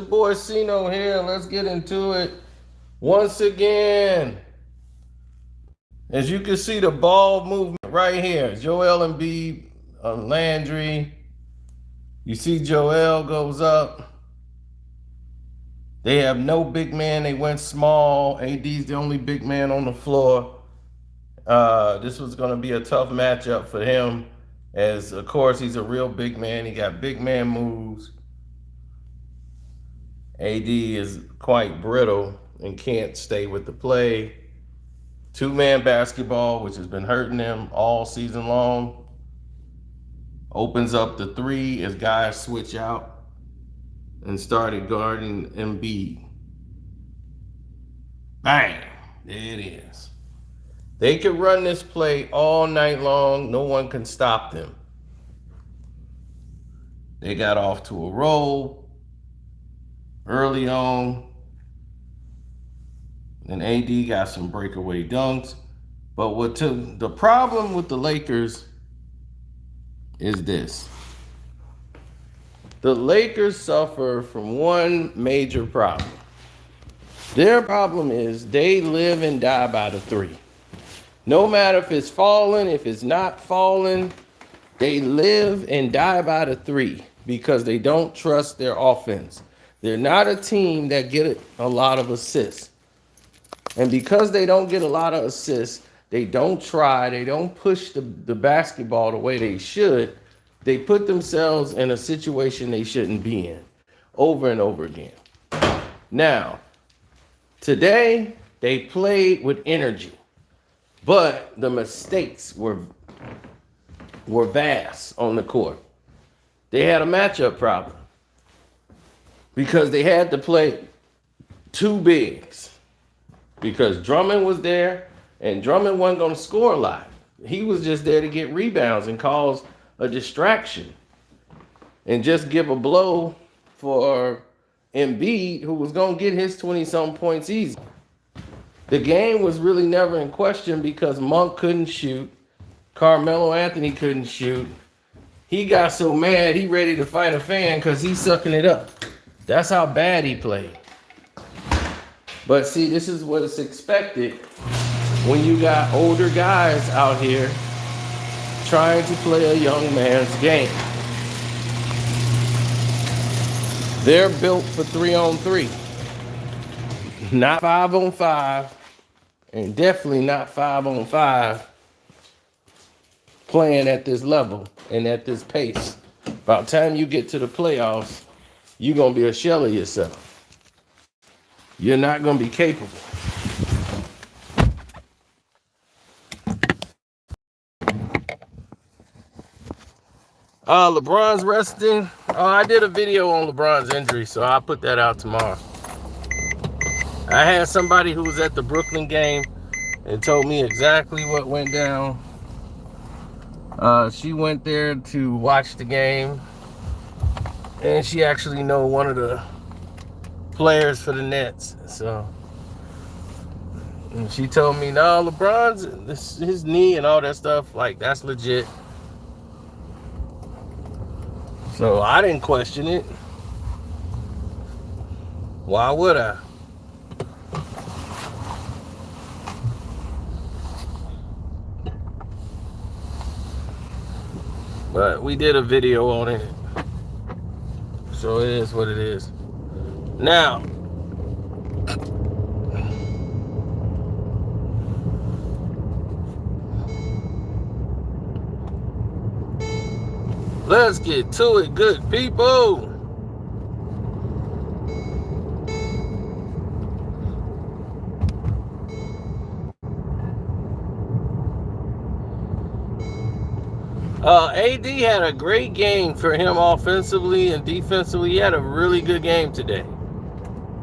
boy Sino here. Let's get into it once again. As you can see, the ball movement right here. Joel Embiid, Landry. You see Joel goes up. They have no big man. They went small. AD's the only big man on the floor. This was going to be a tough matchup for him, as of course he's a real big man. He got big man moves. AD is quite brittle and can't stay with the play. Two-man basketball, which has been hurting him all season long. Opens up the three as guys switch out and started guarding Embiid. Bang! There it is. They can run this play all night long. No one can stop them. They got off to a roll early on. And AD got some breakaway dunks. But the problem with the Lakers is this. The Lakers suffer from one major problem. Their problem is they live and die by the three. No matter if it's falling, if it's not falling, they live and die by the three because they don't trust their offense. They're not a team that get a lot of assists. And because they don't get a lot of assists, they don't try, they don't push the basketball the way they should. They put themselves in a situation they shouldn't be in over and over again. Now, today they played with energy, but the mistakes were vast on the court. They had a matchup problem because they had to play two bigs because Drummond was there and Drummond wasn't going to score a lot. He was just there to get rebounds and cause a distraction and just give a blow for Embiid, who was going to get his 20-something points easy. The game was really never in question because Monk couldn't shoot. Carmelo Anthony couldn't shoot. He got so mad, he ready to fight a fan because he's sucking it up. That's how bad he played. But see, this is what is expected when you got older guys out here trying to play a young man's game. They're built for 3-on-3, not 5-on-5, and definitely not 5-on-5 playing at this level and at this pace. By the time you get to the playoffs, you're going to be a shell of yourself. You're not going to be capable. LeBron's resting. I did a video on LeBron's injury, so I'll put that out tomorrow. I had somebody who was at the Brooklyn game and told me exactly what went down. She went there to watch the game, and she actually know one of the players for the Nets. So, and she told me, no, LeBron's his knee and all that stuff, like that's legit. So I didn't question it. Why would I? But we did a video on it. So it is what it is. Now, let's get to it, good people. AD had a great game for him offensively and defensively. He had a really good game today.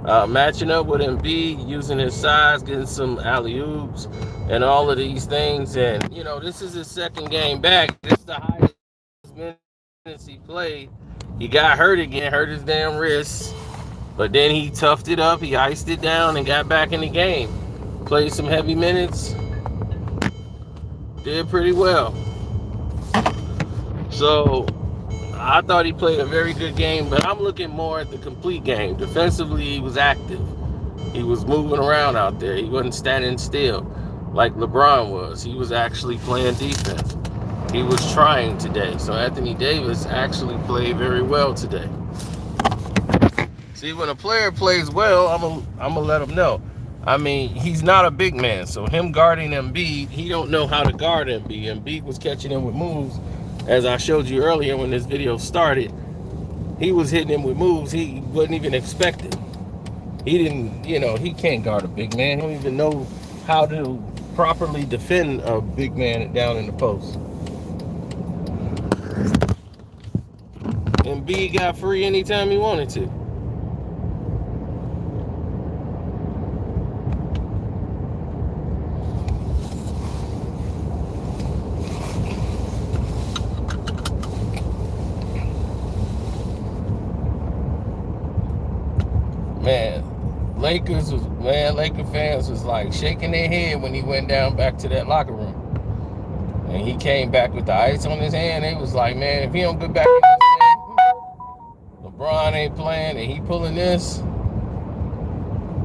Matching up with Embiid, using his size, getting some alley-oops, and all of these things. And, you know, this is his second game back. This is the highest minutes he played. He got hurt again, hurt his damn wrist. But then he toughed it up, he iced it down, and got back in the game. Played some heavy minutes. Did pretty well. So, I thought he played a very good game, but I'm looking more at the complete game. Defensively, he was active. He was moving around out there. He wasn't standing still like LeBron was. He was actually playing defense. He was trying today. So Anthony Davis actually played very well today. See, when a player plays well, I'm gonna let him know. I mean, he's not a big man, so him guarding Embiid, he don't know how to guard Embiid. Embiid was catching him with moves, as I showed you earlier when this video started. He was hitting him with moves he wasn't even expecting. He didn't, he can't guard a big man. He don't even know how to properly defend a big man down in the post. Embiid got free anytime he wanted to. Laker fans was like shaking their head when he went down back to that locker room. And he came back with the ice on his hand. They was like, man, if he don't get back in this thing, LeBron ain't playing and he pulling this.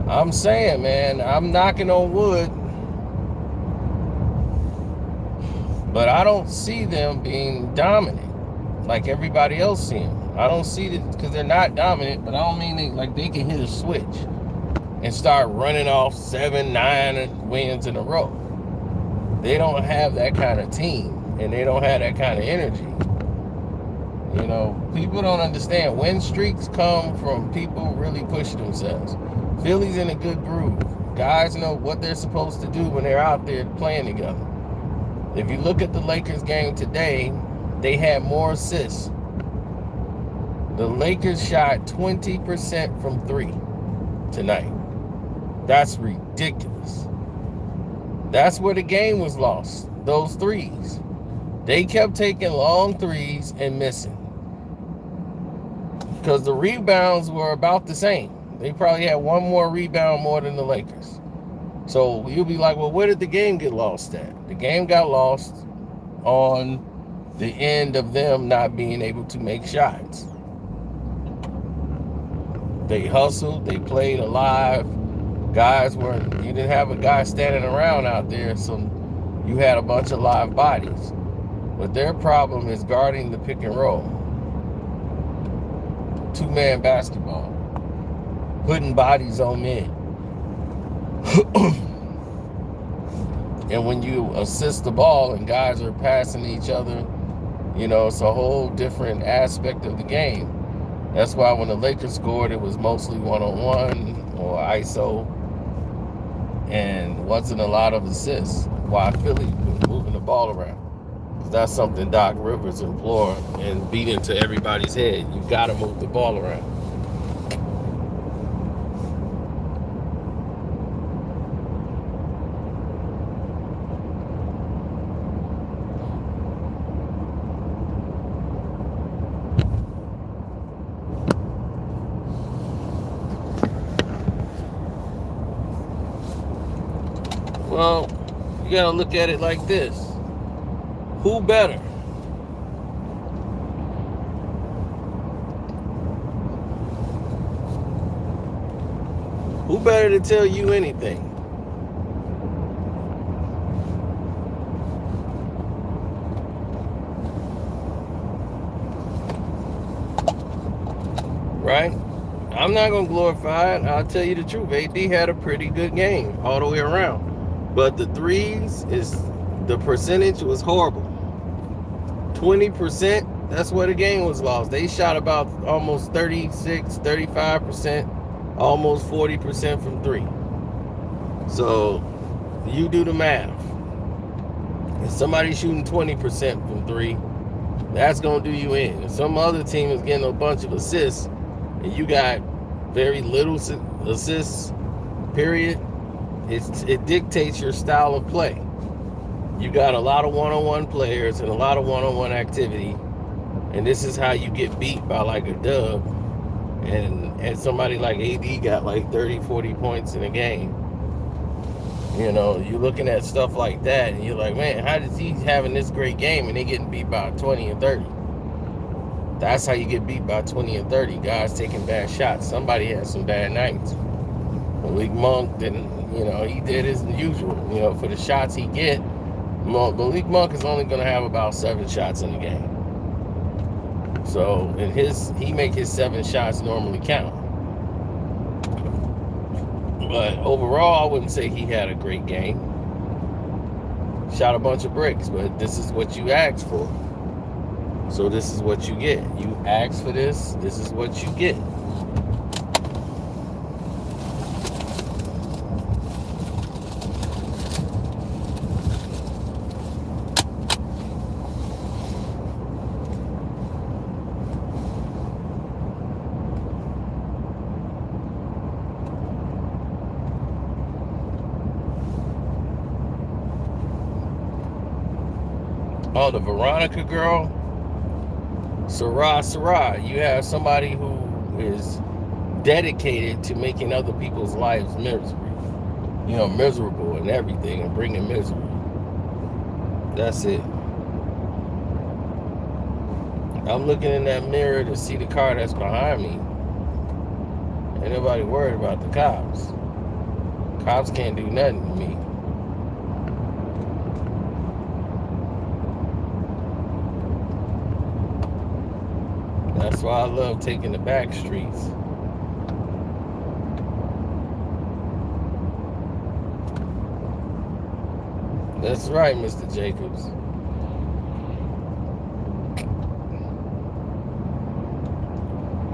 I'm saying, man, I'm knocking on wood, but I don't see them being dominant like everybody else see them. I don't see it because they're not dominant, but I don't mean they can hit a switch and start running off 7-9 wins in a row. They don't have that kind of team, and they don't have that kind of energy. People don't understand. Win streaks come from people really pushing themselves. Philly's in a good groove. Guys know what they're supposed to do when they're out there playing together. If you look at the Lakers game today, they had more assists. The Lakers shot 20% from 3 tonight. That's ridiculous. That's where the game was lost. Those threes. They kept taking long threes and missing. Because the rebounds were about the same. They probably had one more rebound more than the Lakers. So you'll be like, well, where did the game get lost at? The game got lost on the end of them not being able to make shots. They hustled. They played alive. You didn't have a guy standing around out there, so you had a bunch of live bodies. But their problem is guarding the pick and roll. 2-man basketball. Putting bodies on men. And when you assist the ball and guys are passing each other, it's a whole different aspect of the game. That's why when the Lakers scored, it was mostly one-on-one or ISO. And wasn't a lot of assists. Why Philly was moving the ball around. Because that's something Doc Rivers implored and beat into everybody's head. You got to move the ball around. Well, you got to look at it like this. Who better? Who better to tell you anything? Right? I'm not going to glorify it. I'll tell you the truth. AD had a pretty good game all the way around. But the threes, the percentage was horrible. 20%, that's where the game was lost. They shot about almost 36, 35%, almost 40% from 3. So you do the math. If somebody's shooting 20% from 3, that's going to do you in. If some other team is getting a bunch of assists and you got very little assists, period, it dictates your style of play. You got a lot of one-on-one players and a lot of one-on-one activity, and this is how you get beat by like a dub. And somebody like AD got like 30, 40 points in a game. You're looking at stuff like that, and you're like, man, how is he having this great game and they getting beat by 20 and 30? That's how you get beat by 20 and 30. Guys taking bad shots. Somebody had some bad nights. Malik Monk didn't, he did his usual. For the shots he get, Malik Monk is only going to have about 7 shots in the game. So he make his 7 shots normally count. But overall, I wouldn't say he had a great game. Shot a bunch of bricks, but this is what you asked for. So this is what you get. You asked for this. This is what you get. Oh, the Veronica girl, Sarah. You have somebody who is dedicated to making other people's lives miserable and everything, and bringing misery. That's it. I'm looking in that mirror to see the car that's behind me. Ain't nobody worried about the cops. Cops can't do nothing to me. That's why I love taking the back streets. That's right, Mr. Jacobs.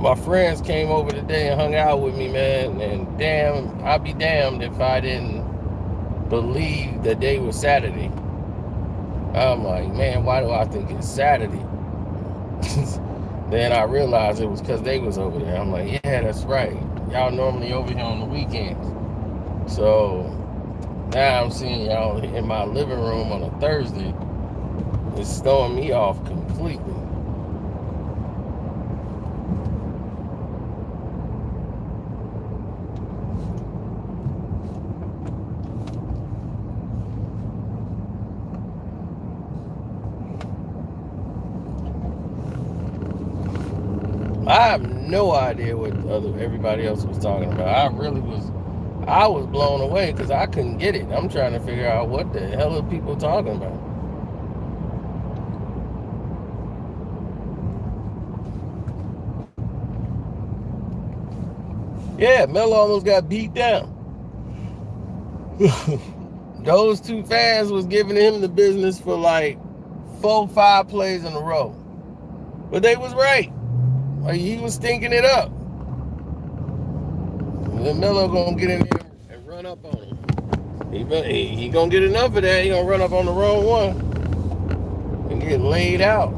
My friends came over today and hung out with me, man, and damn, I'd be damned if I didn't believe the day was Saturday. I'm like, man, why do I think it's Saturday? Then I realized it was because they was over there. I'm like, yeah, that's right. Y'all normally over here on the weekends. So now I'm seeing y'all in my living room on a Thursday. It's throwing me off completely. I have no idea what everybody else was talking about. I was blown away because I couldn't get it. I'm trying to figure out what the hell are people talking about. Yeah, Melo almost got beat down. Those two fans was giving him the business for like 4-5 plays in a row. But they was right. Like, he was stinking it up. And Melo gonna get in there and run up on him. He gonna get enough of that. He gonna run up on the wrong one and get laid out.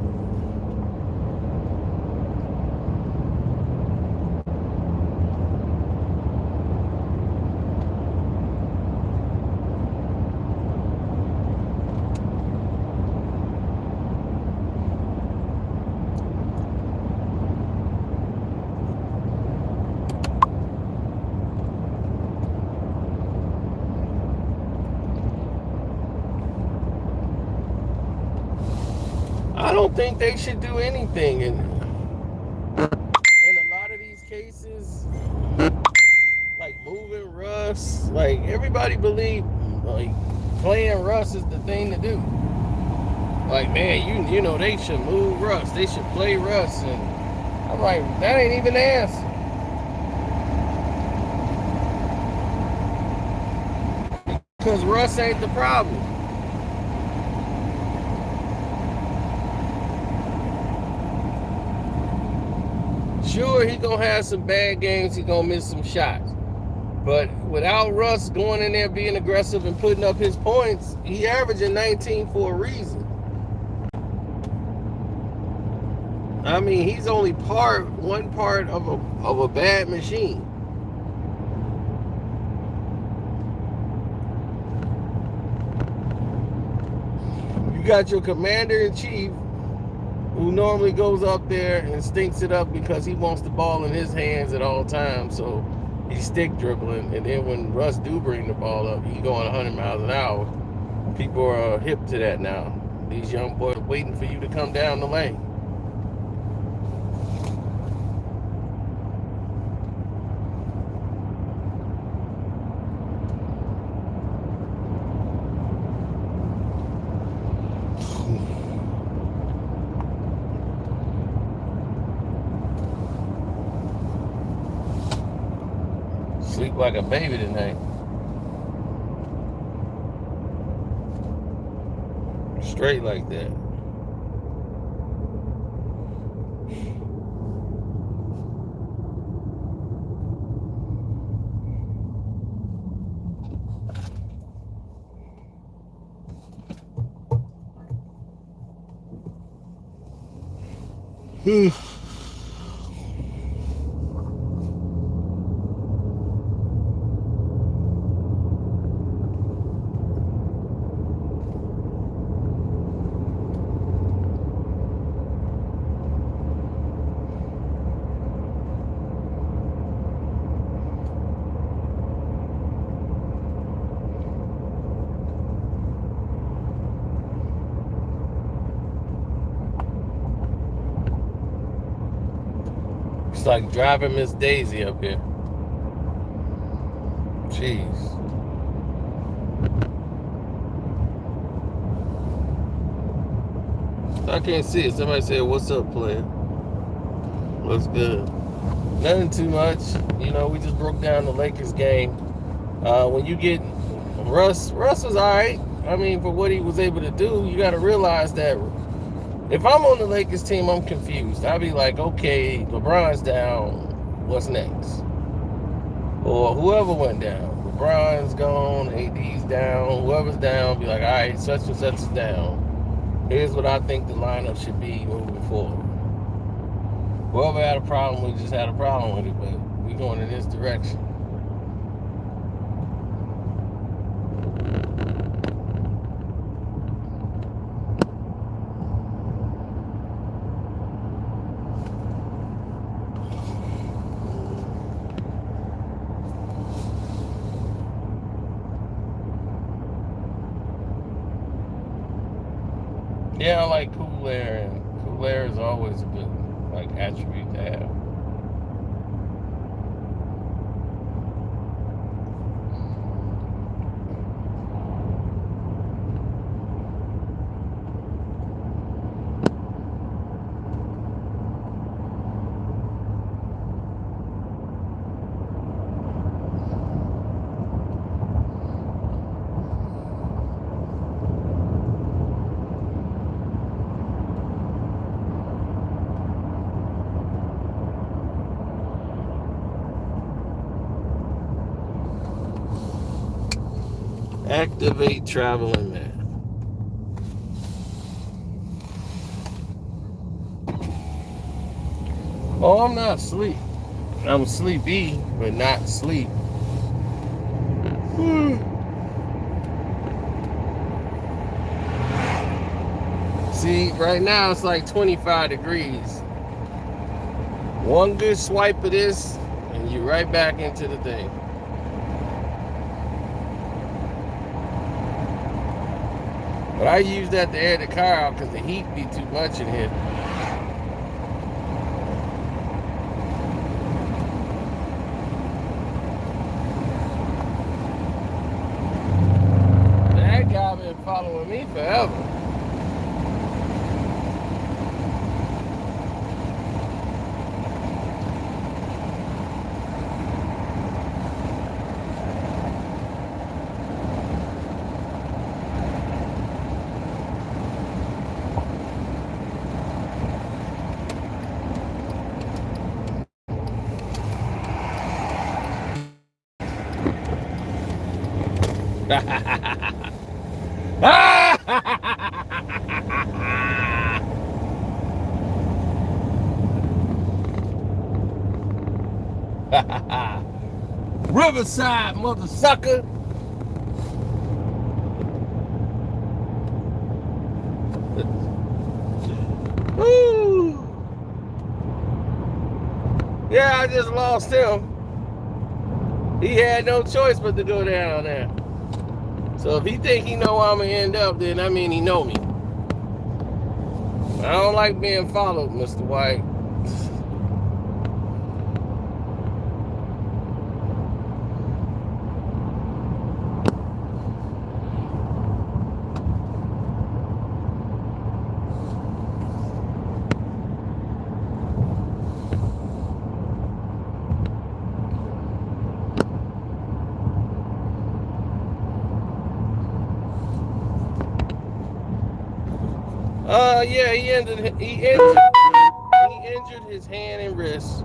I don't think they should do anything in a lot of these cases, like moving Russ. Like, everybody believe like playing Russ is the thing to do. Like, man, you know they should move Russ. They should play Russ. And I'm like, that ain't even the answer. Because Russ ain't the problem. Sure, he gonna have some bad games. He gonna miss some shots. But without Russ going in there being aggressive and putting up his points, he averaging 19 for a reason. I mean, he's only one part of a bad machine. You got your commander-in-chief, who normally goes up there and stinks it up because he wants the ball in his hands at all times. So he's stick dribbling. And then when Russ do bring the ball up, he's going 100 miles an hour. People are hip to that now. These young boys are waiting for you to come down the lane. Sleep like a baby tonight. Straight like that. It's like driving Miss Daisy up here. Jeez. I can't see it. Somebody said, "What's up, player?" What's good? Nothing too much. You know, we just broke down the Lakers game. When you get Russ was all right. I mean, for what he was able to do, you got to realize that if I'm on the Lakers team, I'm confused. I'll be like, okay, LeBron's down. What's next? Or whoever went down. LeBron's gone. AD's down. Whoever's down, be like, all right, such and such is down. Here's what I think the lineup should be moving forward. Whoever had a problem, we just had a problem with it, but we're going in this direction. Yeah, I like cool air, and cool air is always a good attribute to have. Activate traveling man. Oh, I'm not asleep. I'm sleepy, but not sleep. See, right now it's like 25 degrees. One good swipe of this, and you're right back into the thing. But I use that to air the car out because the heat be too much in here. That guy been following me forever. Riverside, mother sucker. Woo. Yeah, I just lost him. He had no choice but to go down there. So if he think he know where I'm gonna end up, then I mean he know me. I don't like being followed, Mr. White. Yeah, he injured his hand and wrist.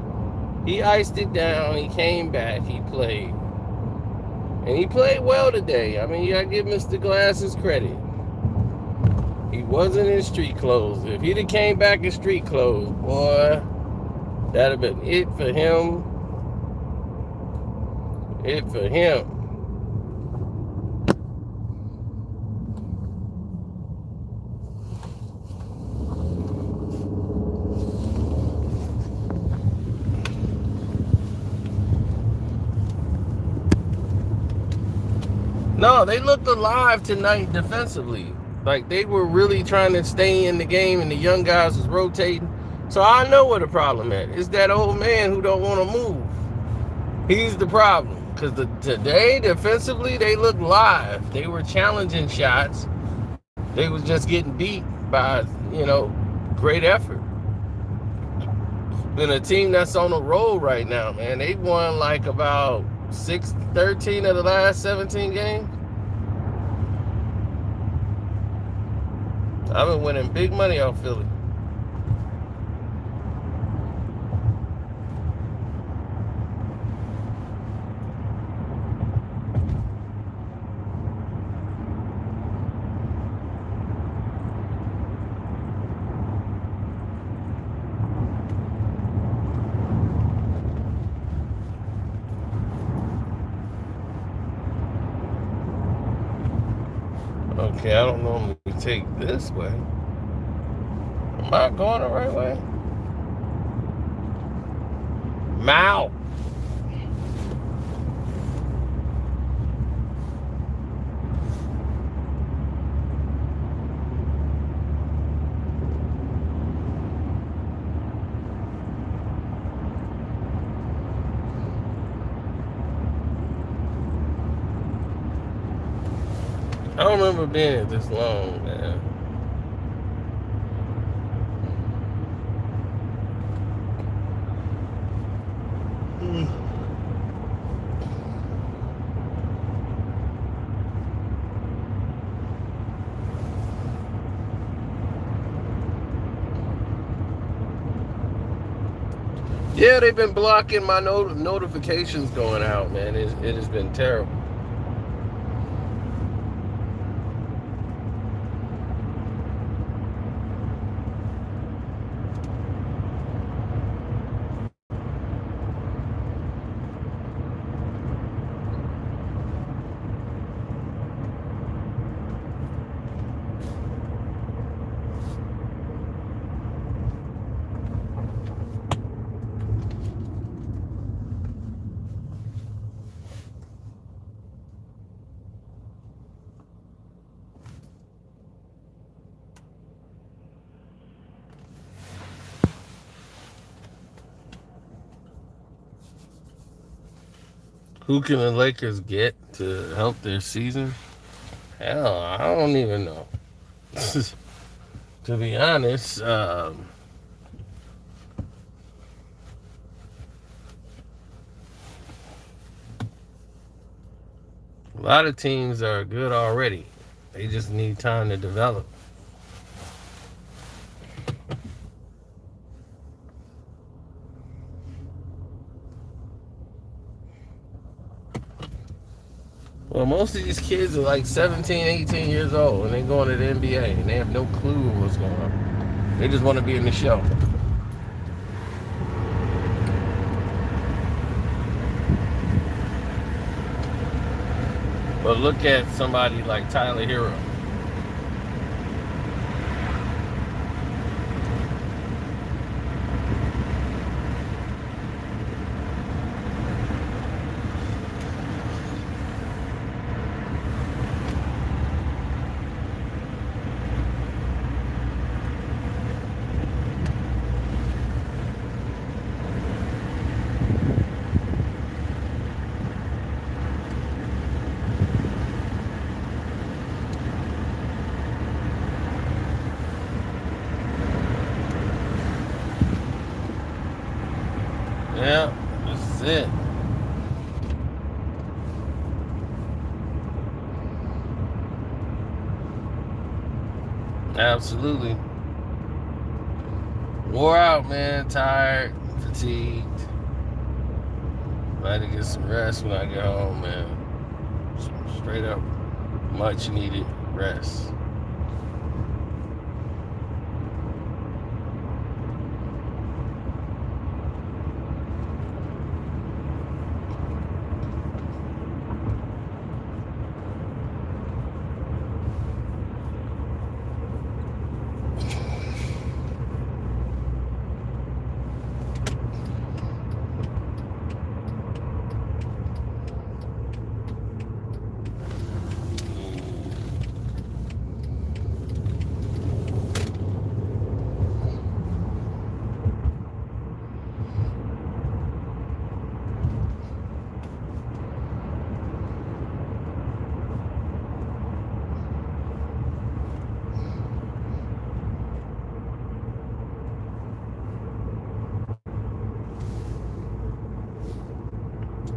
He iced it down. He came back. He played, and he played well today. I mean, you gotta give Mr. Glasses credit. He wasn't in street clothes. If he'd have came back in street clothes, boy, that'd have been it for him. It for him. No, they looked alive tonight defensively. Like they were really trying to stay in the game, and the young guys was rotating. So I know what the problem is. It's that old man who don't want to move. He's the problem. Because today, defensively, they looked live. They were challenging shots. They was just getting beat by, great effort. And a team that's on a roll right now, man. They've won like about 13 of the last 17 games. I've been winning big money off Philly. Okay, I don't normally take this way. Am I going the right way? Mao. I don't remember being here this long, man. Yeah, they've been blocking my notifications going out, man. It has been terrible. Who can the Lakers get to help their season? Hell, I don't even know. To be honest, a lot of teams are good already. They just need time to develop. Well, most of these kids are like 17, 18 years old, and they're going to the NBA, and they have no clue what's going on. They just want to be in the show. But look at somebody like Tyler Hero. Yeah, this is it. Absolutely. Wore out, man. Tired, fatigued. I had to get some rest when I get home, man. Straight up, much needed rest.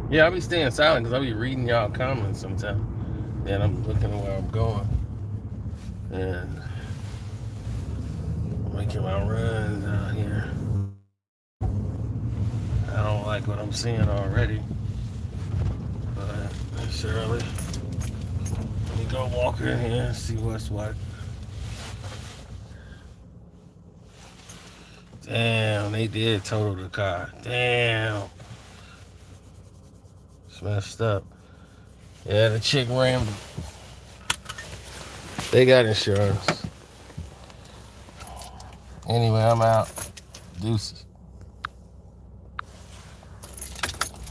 Yeah, I'll be staying silent because I'll be reading y'all comments sometimes. And I'm looking at where I'm going. And making my runs out here. I don't like what I'm seeing already. But surely, let me go walk in here and see what's what. Damn, they did total the car. Damn. It's messed up. Yeah, the chick ran. They got insurance. Anyway, I'm out. Deuces.